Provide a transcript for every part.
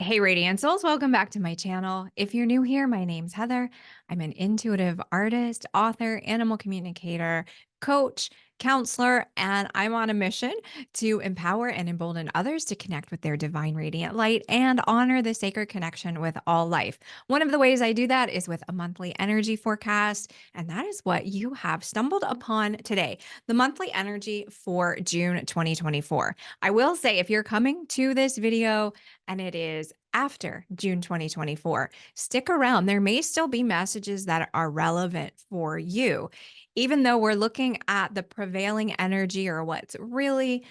Hey, Radiant Souls, welcome back to my channel. If you're new here, my name's Heather. I'm an intuitive artist, author, animal communicator, coach, counselor, and I'm on a mission to empower and embolden others to connect with their divine radiant light and honor the sacred connection with all life. One of the ways I do that is with a monthly energy forecast, and that is what you have stumbled upon today, the monthly energy for June 2024. I will say, if you're coming to this video and it is after June 2024, stick around. There may still be messages that are relevant for you. Even though we're looking at the prevailing energy or what's really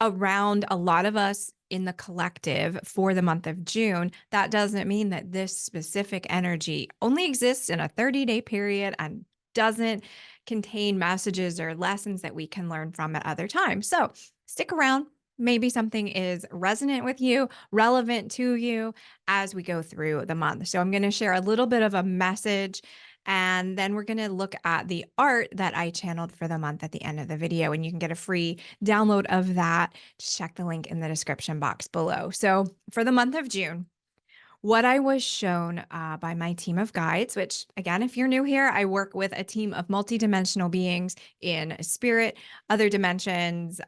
around a lot of us in the collective for the month of June, that doesn't mean that this specific energy only exists in a 30-day period and doesn't contain messages or lessons that we can learn from at other times. So stick around. Maybe something is resonant with you, relevant to you as we go through the month. So I'm going to share a little bit of a message, and then we're going to look at the art that I channeled for the month at the end of the video. And you can get a free download of that. Just check the link in the description box below. So for the month of June, what I was shown by my team of guides, which again, if you're new here, I work with a team of multidimensional beings in spirit, other dimensions,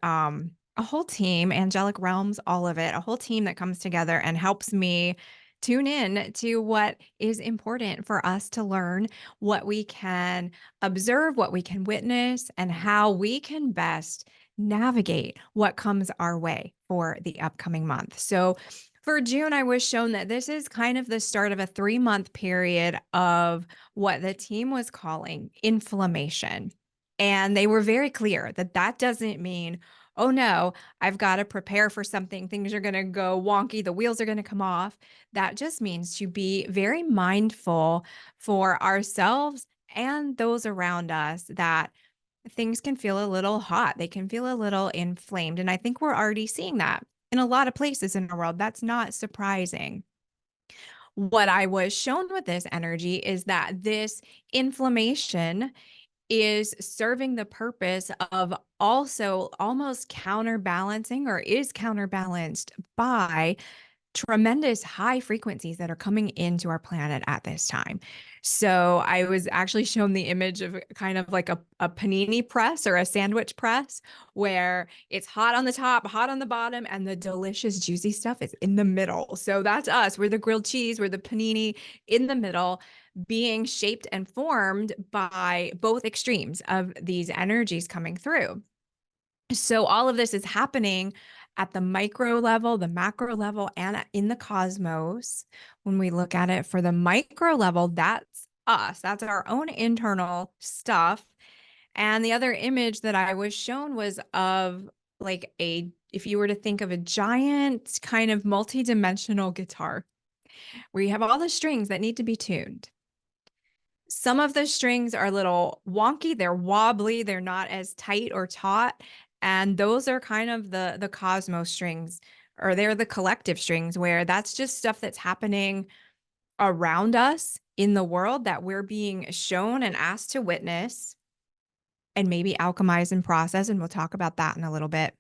a whole team, angelic realms, all of it, a whole team that comes together and helps me tune in to what is important for us to learn, what we can observe, what we can witness, and how we can best navigate what comes our way for the upcoming month. So for June, I was shown that this is kind of the start of a 3-month period of what the team was calling inflammation. And they were very clear that that doesn't mean, oh no, I've got to prepare for something. Things are going to go wonky. The wheels are going to come off. That just means to be very mindful for ourselves and those around us that things can feel a little hot. They can feel a little inflamed. And I think we're already seeing that in a lot of places in the world. That's not surprising. What I was shown with this energy is that this inflammation is serving the purpose of also almost counterbalancing or is counterbalanced by tremendous high frequencies that are coming into our planet at this time. So I was actually shown the image of kind of like a panini press or a sandwich press where it's hot on the top, hot on the bottom, and the delicious juicy stuff is in the middle. So that's us. We're the grilled cheese, we're the panini in the middle, being shaped and formed by both extremes of these energies coming through. So all of this is happening at the micro level, the macro level, and in the cosmos. When we look at it for the micro level, that's us. That's our own internal stuff. And the other image that I was shown was of like if you were to think of a giant kind of multi-dimensional guitar where you have all the strings that need to be tuned. Some of the strings are a little wonky, they're wobbly, they're not as tight or taut. And those are kind of the cosmos strings, or they're the collective strings, where that's just stuff that's happening around us in the world that we're being shown and asked to witness and maybe alchemize and process. And we'll talk about that in a little bit.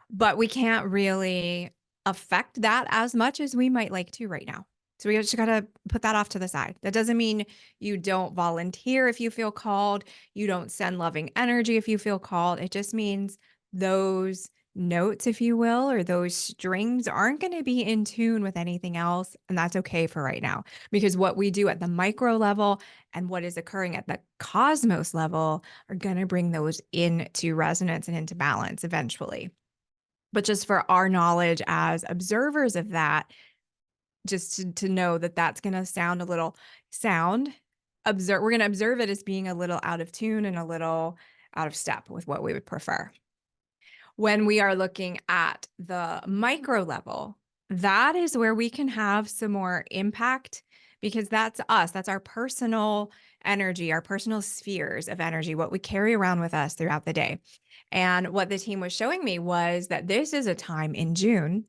But we can't really affect that as much as we might like to right now. So we just got to put that off to the side. That doesn't mean you don't volunteer if you feel called, you don't send loving energy if you feel called. It just means those notes, if you will, or those strings aren't going to be in tune with anything else. And that's okay for right now, because what we do at the micro level and what is occurring at the cosmos level are going to bring those into resonance and into balance eventually. But just for our knowledge as observers of that, just to know that that's going to sound a little we're going to observe it as being a little out of tune and a little out of step with what we would prefer. When we are looking at the micro level, that is where we can have some more impact, because that's us. That's our personal energy, our personal spheres of energy, what we carry around with us throughout the day. And what the team was showing me was that this is a time in June,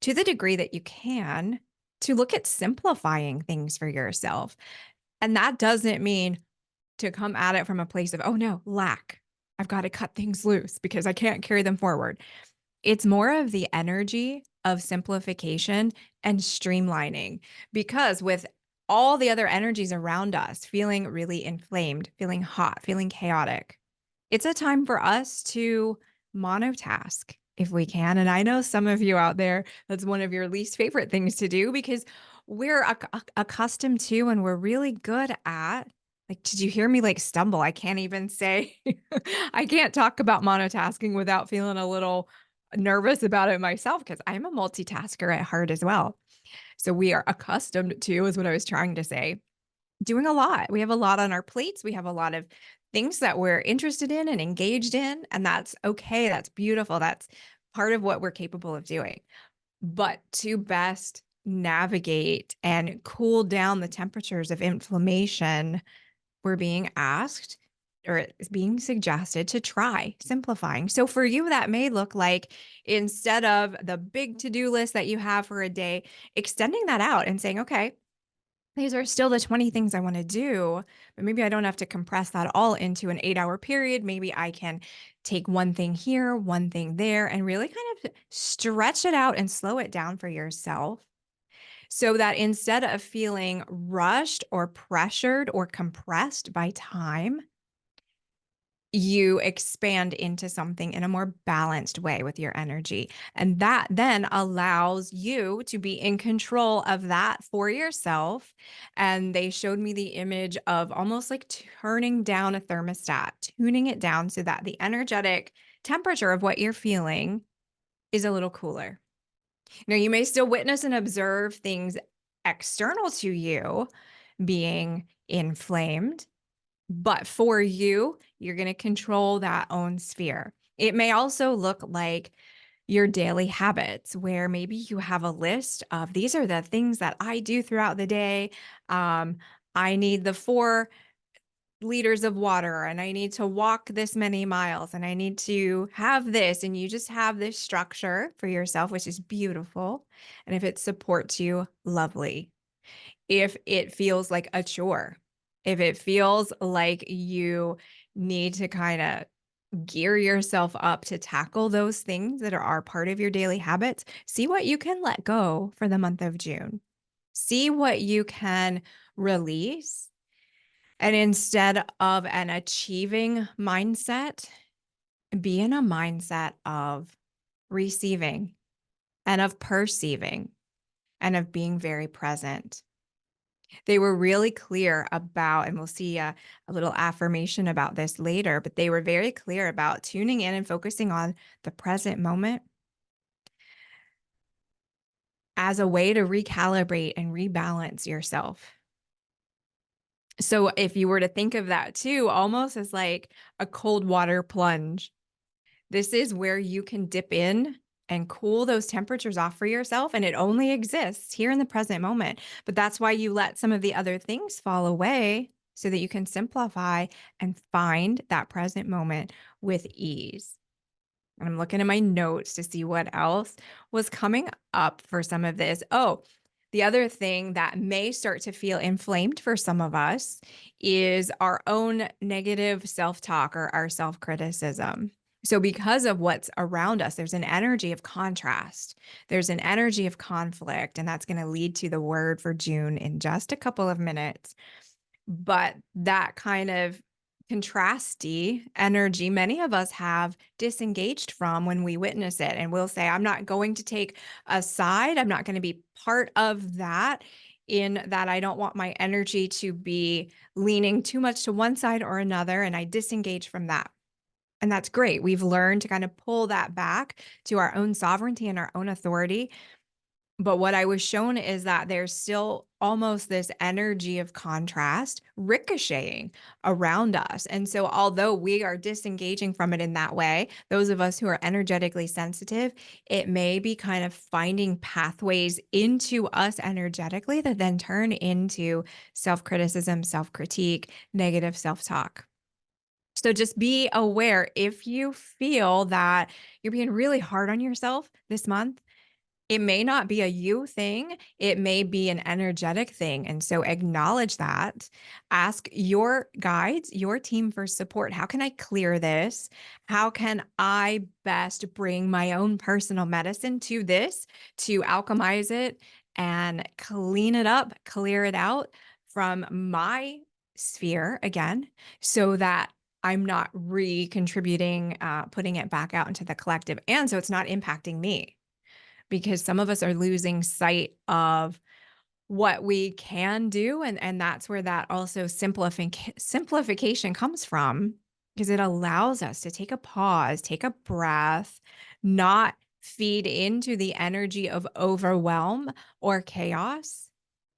to the degree that you can, to look at simplifying things for yourself. And that doesn't mean to come at it from a place of, oh no, lack. I've got to cut things loose because I can't carry them forward. It's more of the energy of simplification and streamlining because with all the other energies around us feeling really inflamed, feeling hot, feeling chaotic, it's a time for us to monotask if we can. And I know some of you out there, that's one of your least favorite things to do because we're accustomed to and we're really good at. Like, did you hear me like stumble? I can't even say, I can't talk about monotasking without feeling a little nervous about it myself because I'm a multitasker at heart as well. So we are accustomed to, is what I was trying to say, doing a lot. We have a lot on our plates. We have a lot of things that we're interested in and engaged in, and that's okay. That's beautiful. That's part of what we're capable of doing. But to best navigate and cool down the temperatures of inflammation, we're being asked or it's being suggested to try simplifying. So for you, that may look like instead of the big to-do list that you have for a day, extending that out and saying, okay, these are still the 20 things I want to do, but maybe I don't have to compress that all into an 8-hour period. Maybe I can take one thing here, one thing there, and really kind of stretch it out and slow it down for yourself so that instead of feeling rushed or pressured or compressed by time, you expand into something in a more balanced way with your energy. And that then allows you to be in control of that for yourself. And they showed me the image of almost like turning down a thermostat, tuning it down so that the energetic temperature of what you're feeling is a little cooler. Now, you may still witness and observe things external to you being inflamed, but for you, you're going to control that own sphere. It may also look like your daily habits, where maybe you have a list of these are the things that I do throughout the day. Um, I need the 4 liters of water and I need to walk this many miles and I need to have this. And you just have this structure for yourself, which is beautiful. And if it supports you, lovely. If it feels like a chore, if it feels like you need to kind of gear yourself up to tackle those things that are part of your daily habits, see what you can let go for the month of June. See what you can release. And instead of an achieving mindset, be in a mindset of receiving and of perceiving and of being very present. They were really clear about, and we'll see a little affirmation about this later, but they were very clear about tuning in and focusing on the present moment as a way to recalibrate and rebalance yourself. So if you were to think of that too, almost as like a cold water plunge, this is where you can dip in and cool those temperatures off for yourself. And it only exists here in the present moment. But that's why you let some of the other things fall away so that you can simplify and find that present moment with ease. And I'm looking at my notes to see what else was coming up for some of this. Oh, the other thing that may start to feel inflamed for some of us is our own negative self-talk or our self-criticism. So because of what's around us, there's an energy of contrast. There's an energy of conflict, and that's going to lead to the word for June in just a couple of minutes. But that kind of contrasty energy, many of us have disengaged from when we witness it. And we'll say, I'm not going to take a side. I'm not going to be part of that, in that I don't want my energy to be leaning too much to one side or another. And I disengage from that. And that's great. We've learned to kind of pull that back to our own sovereignty and our own authority. But what I was shown is that there's still almost this energy of contrast ricocheting around us. And so, although we are disengaging from it in that way, those of us who are energetically sensitive, it may be kind of finding pathways into us energetically that then turn into self criticism, self critique, negative self talk. So just be aware if you feel that you're being really hard on yourself this month, It may not be a you thing, it may be an energetic thing. And so acknowledge that. Ask your guides, your team for support. How can I clear this? How can I best bring my own personal medicine to this to alchemize it and clean it up, clear it out from my sphere again, so that I'm not re-contributing, putting it back out into the collective. And so it's not impacting me, because some of us are losing sight of what we can do. And that's where that also simplification comes from, because it allows us to take a pause, take a breath, not feed into the energy of overwhelm or chaos.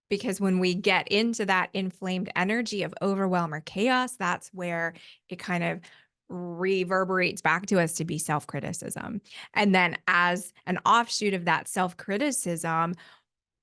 Because when we get into that inflamed energy of overwhelm or chaos, that's where it kind of reverberates back to us to be self-criticism. And then as an offshoot of that self-criticism,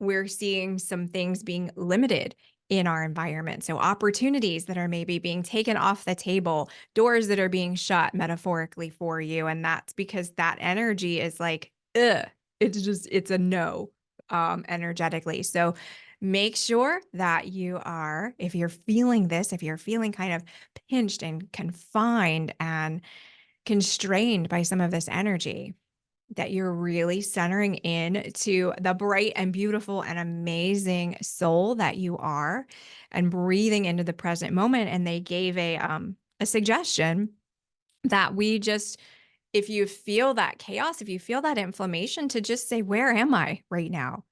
we're seeing some things being limited in our environment. So opportunities that are maybe being taken off the table, doors that are being shut metaphorically for you. And that's because that energy is like, ugh, it's a no, energetically. So make sure that you are, if you're feeling this, if you're feeling kind of pinched and confined and constrained by some of this energy, that you're really centering in to the bright and beautiful and amazing soul that you are, and breathing into the present moment. And they gave a suggestion that we just, if you feel that chaos, if you feel that inflammation, to just say, where am I right now?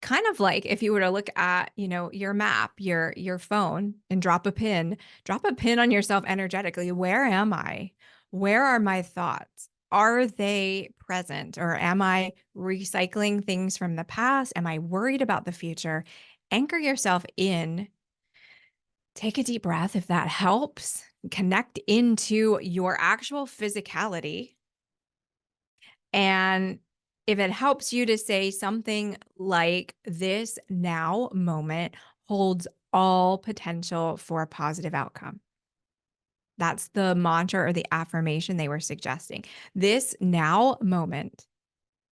Kind of like if you were to look at, your map, your phone, and drop a pin on yourself energetically. Where am I? Where are my thoughts? Are they present, or am I recycling things from the past? Am I worried about the future? Anchor yourself in. Take a deep breath if that helps. Connect into your actual physicality. And if it helps you to say something like, this now moment holds all potential for a positive outcome. That's the mantra or the affirmation they were suggesting. This now moment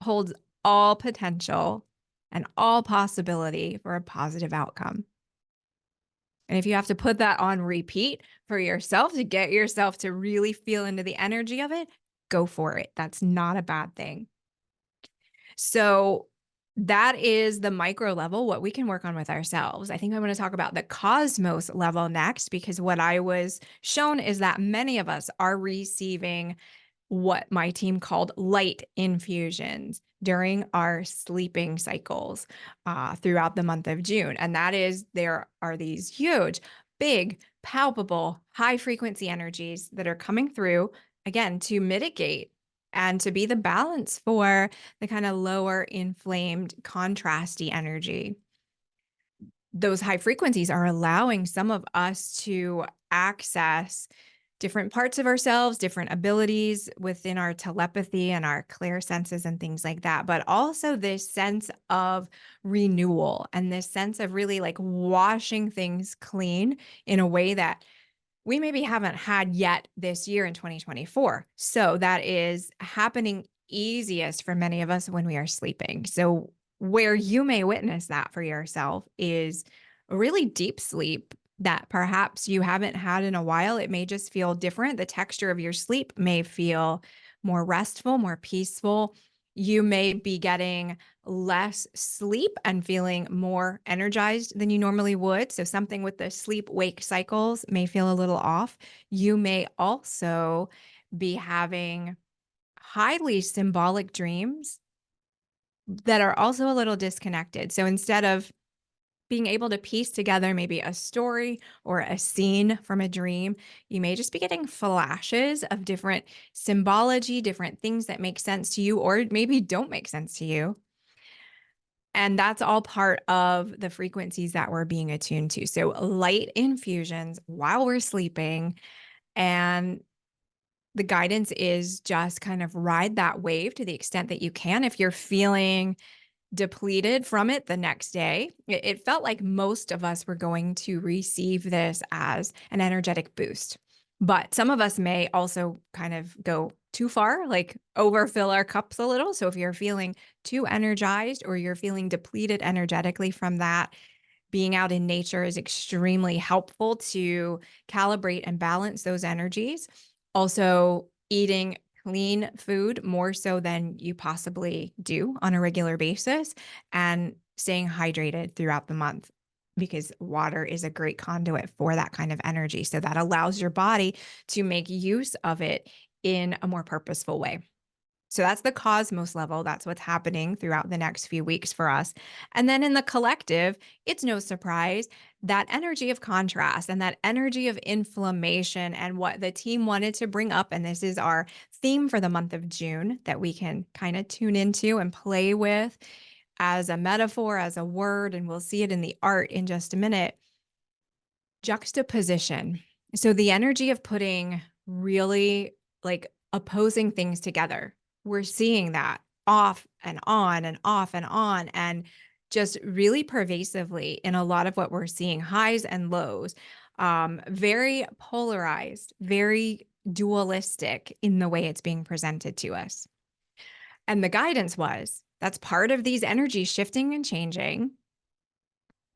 holds all potential and all possibility for a positive outcome. And if you have to put that on repeat for yourself to get yourself to really feel into the energy of it, go for it. That's not a bad thing. So that is the micro level, what we can work on with ourselves. I think I'm going to talk about the cosmos level next, because what I was shown is that many of us are receiving what my team called light infusions during our sleeping cycles throughout the month of June. And that is, there are these huge, big, palpable, high frequency energies that are coming through, again, to mitigate and to be the balance for the kind of lower inflamed contrasty energy. Those high frequencies are allowing some of us to access different parts of ourselves, different abilities within our telepathy and our clear senses and things like that. But also this sense of renewal and this sense of really like washing things clean in a way that we maybe haven't had yet this year in 2024. So that is happening easiest for many of us when we are sleeping. So where you may witness that for yourself is a really deep sleep that perhaps you haven't had in a while. It may just feel different. The texture of your sleep may feel more restful, more peaceful. You may be getting less sleep and feeling more energized than you normally would. So something with the sleep-wake cycles may feel a little off. You may also be having highly symbolic dreams that are also a little disconnected. So instead of being able to piece together maybe a story or a scene from a dream, you may just be getting flashes of different symbology, different things that make sense to you or maybe don't make sense to you. And that's all part of the frequencies that we're being attuned to. So light infusions while we're sleeping, and the guidance is just kind of ride that wave to the extent that you can. If you're feeling depleted from it the next day, it felt like most of us were going to receive this as an energetic boost. But some of us may also kind of go too far, like overfill our cups a little. So if you're feeling too energized or you're feeling depleted energetically from that, being out in nature is extremely helpful to calibrate and balance those energies. Also, eating clean food more so than you possibly do on a regular basis, and staying hydrated throughout the month, because water is a great conduit for that kind of energy. So that allows your body to make use of it in a more purposeful way. So that's the cosmos level. That's what's happening throughout the next few weeks for us. And then in the collective, it's no surprise that energy of contrast and that energy of inflammation and what the team wanted to bring up. And this is our theme for the month of June that we can kind of tune into and play with as a metaphor, as a word. And we'll see it in the art in just a minute. Juxtaposition. So the energy of putting really like opposing things together. We're seeing that off and on and off and on, and just really pervasively in a lot of what we're seeing, highs and lows, very polarized, very dualistic in the way it's being presented to us. And the guidance was that's part of these energies shifting and changing.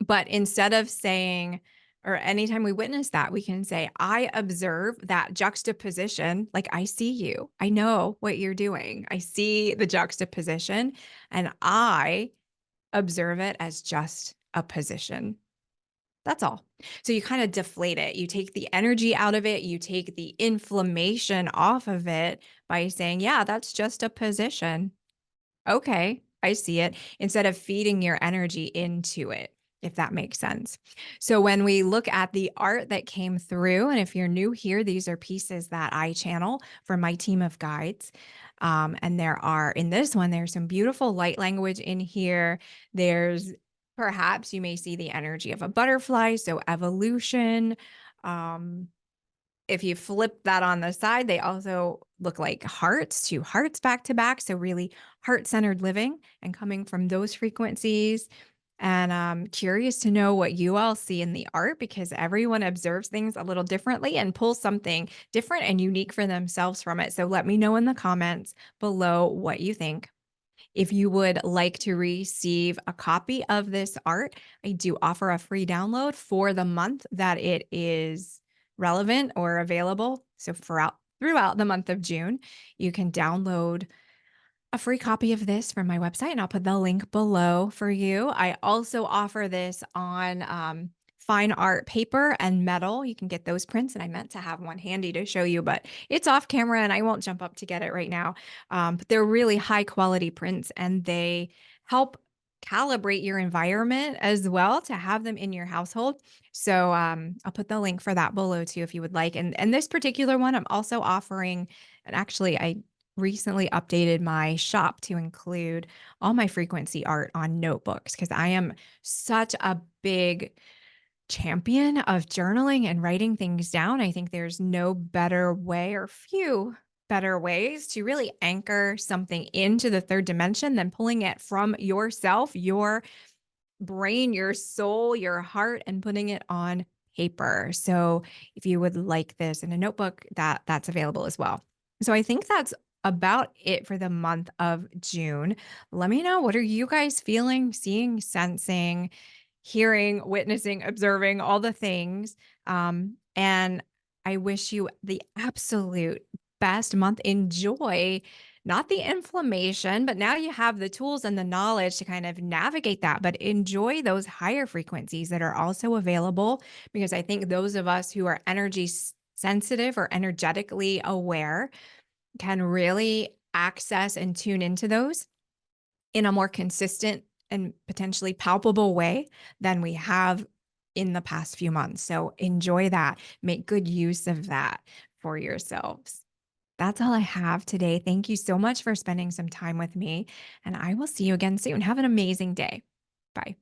But instead of saying, or anytime we witness that, we can say, I observe that juxtaposition. Like, I see you. I know what you're doing. I see the juxtaposition, and I observe it as just a position. That's all. So you kind of deflate it. You take the energy out of it. You take the inflammation off of it by saying, yeah, that's just a position. Okay, I see it, instead of feeding your energy into it, if that makes sense. So when we look at the art that came through, and if you're new here, these are pieces that I channel from my team of guides. And there are, in this one, there's some beautiful light language in here. There's perhaps you may see the energy of a butterfly, so evolution. Um, if you flip that on the side, they also look like hearts, two hearts back to back. So really heart-centered living and coming from those frequencies. And I'm curious to know what you all see in the art, because everyone observes things a little differently and pulls something different and unique for themselves from it. So let me know in the comments below what you think. If you would like to receive a copy of this art, I do offer a free download for the month that it is relevant or available. So throughout the month of June, you can download a free copy of this from my website, and I'll put the link below for you. I also offer this on fine art paper and metal. You can get those prints, and I meant to have one handy to show you, but it's off camera and I won't jump up to get it right now. But they're really high quality prints, and they help calibrate your environment as well to have them in your household. So I'll put the link for that below too if you would like. And this particular one, I'm also offering, and actually I recently updated my shop to include all my frequency art on notebooks, because I am such a big champion of journaling and writing things down. I think there's no better way, or few better ways, to really anchor something into the third dimension than pulling it from yourself, your brain, your soul, your heart, and putting it on paper. So if you would like this in a notebook, that's available as well. So I think that's about it for the month of June. Let me know, what are you guys feeling, seeing, sensing, hearing, witnessing, observing, all the things. And I wish you the absolute best month. Enjoy not the inflammation, but now you have the tools and the knowledge to kind of navigate that, but enjoy those higher frequencies that are also available, because I think those of us who are energy sensitive or energetically aware can really access and tune into those in a more consistent and potentially palpable way than we have in the past few months. So enjoy that. Make good use of that for yourselves. That's all I have today. Thank you so much for spending some time with me, and I will see you again soon. Have an amazing day. Bye.